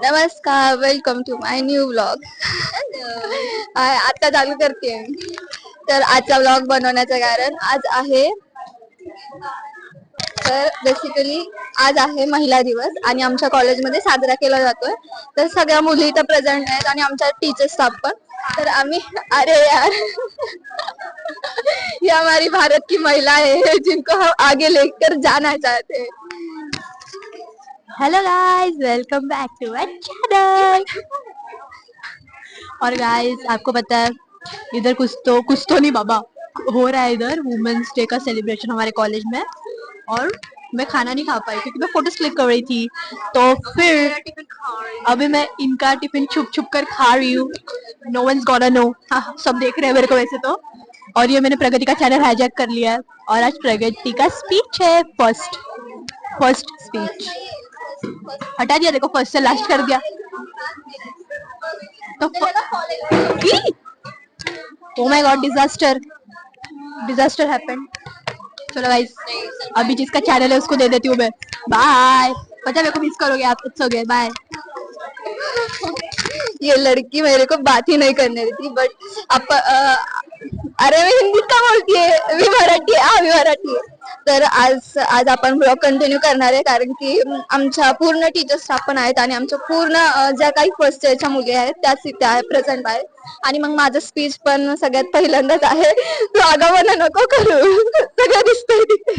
नमस्कार, welcome to my new vlog. आता चालू करते. तर आजचा व्लॉग बनवण्याचं कारण आज आहे, तर बेसिकली आज आहे महिला दिवस आणि आमच्या कॉलेजमध्ये साजरा केला जातोय. तर सगळ्या मुली इथं प्रेझेंट आहेत आणि आमच्या टीचर स्टाफ पण. तर आम्ही, अरे यार, ये हमारी भारत की महिला है जिनको हम आगे लेकर जाना चाहते हैं. Hello guys, welcome back to my channel. और गाइस आपको पता है इधर कुछ तो नहीं बाबा हो रहा है. इधर वुमेन्स डे का सेलिब्रेशन हमारे कॉलेज में. और मैं खाना नहीं खा पाई क्योंकि मैं फोटोज क्लिक कर रही थी. तो फिर अभी मैं इनका टिफिन छुप छुप कर खा रही हूँ. नो वंस गोना नो. हाँ, सब देख रहे हैं मेरे को वैसे तो. और ये मैंने प्रगति का चैनल हाईजैक कर लिया है और आज प्रगति का स्पीच है. फर्स्ट स्पीच हटा दिया. देखो फर्स्ट से लास्ट कर दिया. तो oh my God, disaster happened. चलो गाइस, अभी जिसका चैनल है उसको दे देती हूँ मैं. बाय. पता मेरे को मिस करोगे आप. It's okay, bye. ये लड़की मेरे को बात ही नहीं करने देती. बट अरे मी हिंदीत का बोलतीये, मी मराठी आहे. मी मराठी आहे. तर आज आपण ब्लॉग कंटिन्यू करणार आहे कारण की आमच्या पूर्ण टीचर स्टाफ पण आहेत आणि आमच्या पूर्ण ज्या काही फर्स्ट इयरच्या मुली आहेत त्या प्रेझेंट आहेत. आणि मग माझं स्पीच पण सगळ्यात पहिल्यांदाच आहे. तू आगावाना नको करू, सगळं दिसतंय तिथे.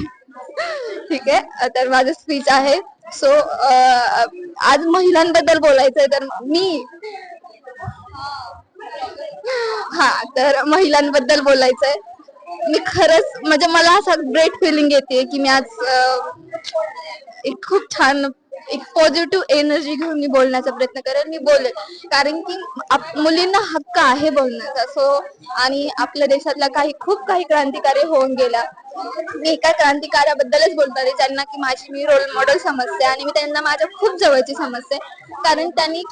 ठीक आहे, तर माझं स्पीच आहे. सो आज महिलांबद्दल बोलायचंय. तर तर महिलांबद्दल बोलायचंय. मी खरंच म्हणजे मला असं ग्रेट फिलिंग येते की मी आज एक खूप छान एक पॉझिटिव्ह एनर्जी घेऊन मी बोलण्याचा प्रयत्न करेन. मी बोलेन कारण की मुलींना हक्क आहे बोलण्याचा. सो आणि आपल्या देशातल्या खूप काही क्रांतिकारी होऊन गेल्या. मी एका क्रांतिकाराबद्दलच बोलतात ज्यांना की मी रोल मॉडेल समजते आणि मी त्यांना माझ्या खूप जवळची समजते कारण त्यांनी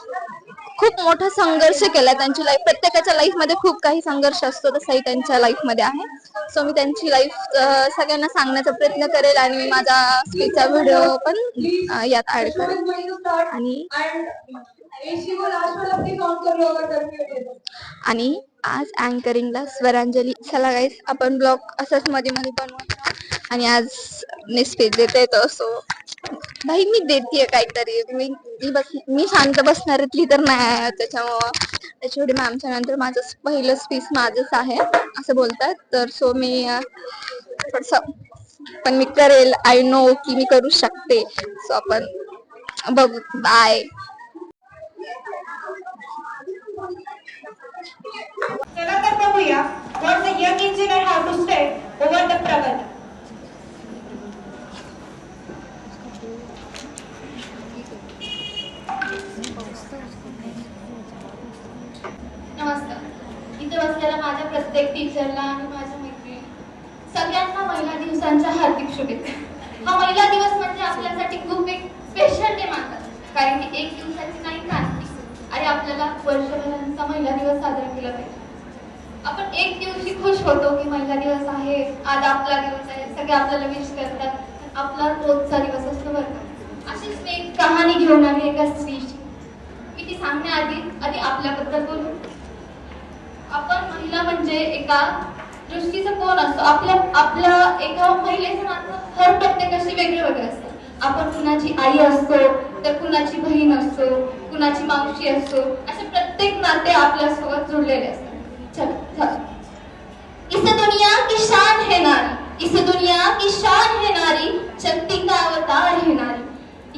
खूप मोठा संघर्ष केला. त्यांची लाईफ, प्रत्येकाच्या लाईफ मध्ये खूप काही संघर्ष असतो, तसाही त्यांच्या लाईफ मध्ये आहे. सो मी त्यांची लाईफ सगळ्यांना सांगण्याचा प्रयत्न करेल आणि मी माझा स्पीचचा व्हिडिओ पण यात ऍड करेल. आणि आज अँकरिंगला स्वरांजली. चला गाईस, आपण ब्लॉग असंच मध्ये मध्ये बनवतो आणि आज मी स्पीच देते. तो सो भाई मी देतीये काहीतरी. मी शांत बसणाऱ्यातली तर नाही त्याच्यामुळे मॅमच्या नंतर माझं पहिलं स्पीच माझंच आहे असं बोलतात. तर सो मी थोडस पण मी करेल. आय नो की मी करू शकते. सो आपण बघू. बाय. चला तर बघूया what the young engineer have to say over the Pragati. नमस्कार. इथे बसलेल्या माझ्या प्रत्येक टीचरला आणि माझ्या मैत्रिणी सगळ्यांना महिला दिवसांच्या हार्दिक शुभेच्छा. हा महिला दिवस म्हणजे आपल्यासाठी खूप एक स्पेशल डे मानतात कारण की एक दिवसाची नाही क्रांती आणि आपल्याला वर्षभरांचा महिला दिवस साजरा केला पाहिजे. आपण एक दिवशी खुश होतो की महिला दिवस आहे, आज आपला दिवस आहे, सगळे आपल्याला विश करतात, आपला रोजचा दिवस असतो बरं का. अशीच मी एक कहाणी घेऊन आली एका स्त्रीची. मी ती सांगण्याआधी आपल्याबद्दल बोलू. आपण महिला म्हणजे एका दृष्टीचा कोण असतो. आपल्या एका महिलेचं नातं हर प्रत्येकाशी वेगळे वेगळे असतं. आपण कुणाची आई असतो तर कुणाची बहीण असतो, कुणाची मावशी असतो, असे प्रत्येक नाते आपल्यासोबत जुळलेले असतात. चला, इस दुनिया की शान है नारी, इस दुनिया की शान है नारी, शक्ति का अवतार है नारी,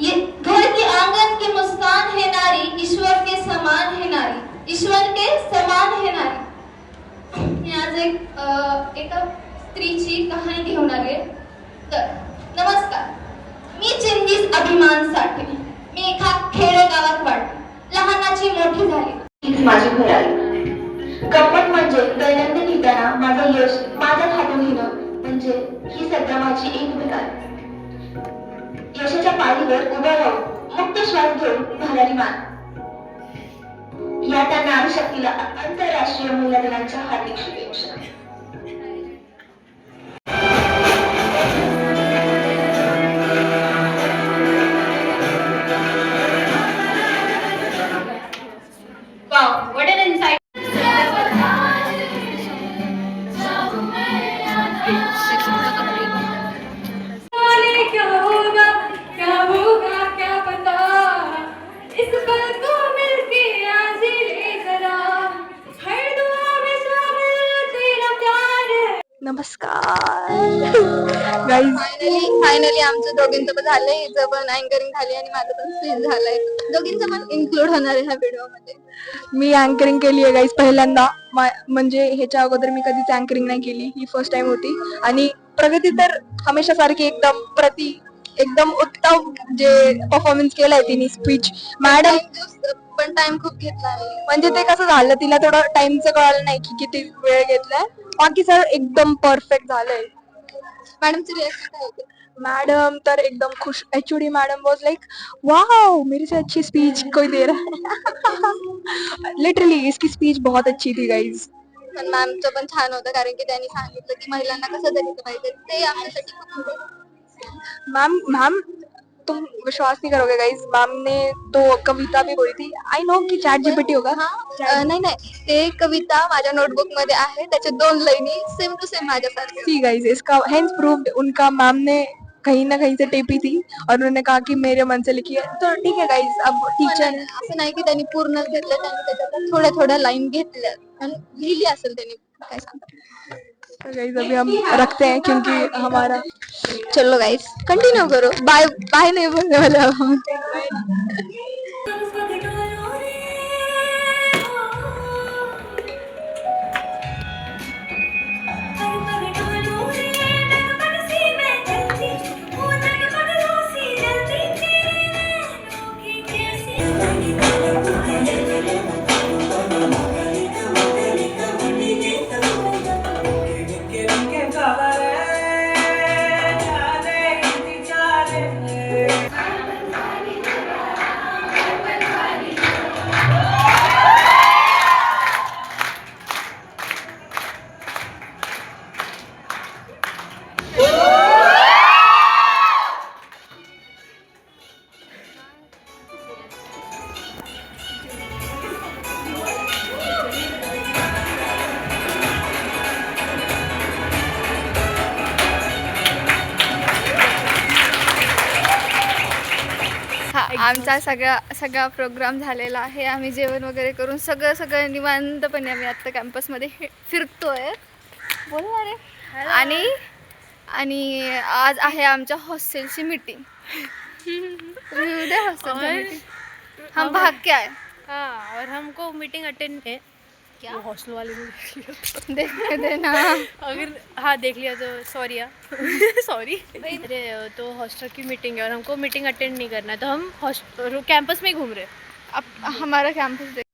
ये घर के आंगन की मुस्कान है नारी, ईश्वर के समान है नारी, ईश्वर के समान है नारी. मी आज एका स्त्रीची कहाणी घेऊन आले. तर नमस्कार, मी चिंधीस अभिमान साठे. मी एका खेडेगावात वाढले, लहानाची मोठी झाली. माझी घर आली. गंमत म्हणजे दैनंदिन लिहिताना माझं यश माझ्याच हातून लिहिणं म्हणजे ही सध्या माझी एक भूक आहे. यशाच्या पाठीवर उभं राहून मुक्त श्वास घेऊन भरारी मान या त्या नारी शक्तीला आंतरराष्ट्रीय महिला दिनाच्या हार्दिक शुभेच्छा. Wow, what an insight. क्या होगा क्या पता इस पल को मिलके आज ले जरा हर दुआ में शामिल तेरा प्यार है. नमस्कार गाईज. फायनली आमचं दोघींचं पण झालंय. हिचं पण अँकरिंग झाली आणि माझं पण स्पीच झालंय. दोघींचं पण इन्क्लूड होणार आहे ह्या व्हिडिओ मध्ये. मी अँकरिंग केली आहे गाईज पहिल्यांदा. म्हणजे ह्याच्या अगोदर मी कधीच अँकरिंग नाही केली. ही फर्स्ट टाइम होती. आणि प्रगती तर हमेशा सारखी एकदम उत्तम जे परफॉर्मन्स केलाय तिने स्पीच. मॅडम पण टाइम खूप घेतला आहे. म्हणजे ते कसं झालं तिला थोडं टाइमचं कळालं नाही की किती वेळ घेतलाय. बाकी सर एकदम परफेक्ट झालंय. मॅडमची रिएक्शन काय होती? मैडम तर एकदम खुश. एचओडी मैडम वाज लाइक वाओ मेरे से अच्छी स्पीच कोई दे रहा है. लिटरली इसकी स्पीच बहुत अच्छी थी गाइज. पण मॅमचं पण छान होतं कारण की त्यांनी सांगितलं की महिलांना कसं तरी पाहिजे. ते आमच्यासाठी खूप मैम तुम विश्वास नहीं करोगे गाइज. मैम ने तो कविता भी बोली थी. आई नो कि चैट जीपीटी होगा. नाही ते कविता माझ्या नोटबुक मध्ये आहे. त्याच्या 2 लाईनी सेम टू सेम माझ्यासारख्या. सी गाइज इसका हेंस प्रूव्ड उनका मैम ने कहीं ना कहीं से टेपी थी और उन्होंने कहा कि मेरे मन से लिखी है. तो ठीक है गाइज. अब टीचर असं नाही की त्यांनी पूर्ण घेतलं. त्यांनी त्याच्यात थोड्या लाईन घेतल्या आणि लिहिली असेल त्यांनी. काय सांगता. गाइज अभी हम रखते हैं क्योंकि हमारा चलो गाइस कंटिन्यू करो. बाय बाय नहीं बोलने वाले अब हम. आमचा सगळा प्रोग्राम झालेला आहे. आम्ही जेवण वगैरे करून सगळं निवांतपणे आम्ही आत्ता कॅम्पसमध्ये फिरतोय. बोलणार आहे. आणि आज आहे आमच्या हॉस्टेलची मीटिंग. हम भाग के आए. हाँ और हमको मीटिंग अटेंड है. क्या हॉस्टल वाले ने देखने देना. अगर हाँ देख लिया तो सॉरी सॉरी. अरे तो हॉस्टल की मीटिंग है और हमको मीटिंग अटेंड नहीं करना है तो हम कैंपस में ही घूम रहे हैं. अब हमारा कैंपस देख.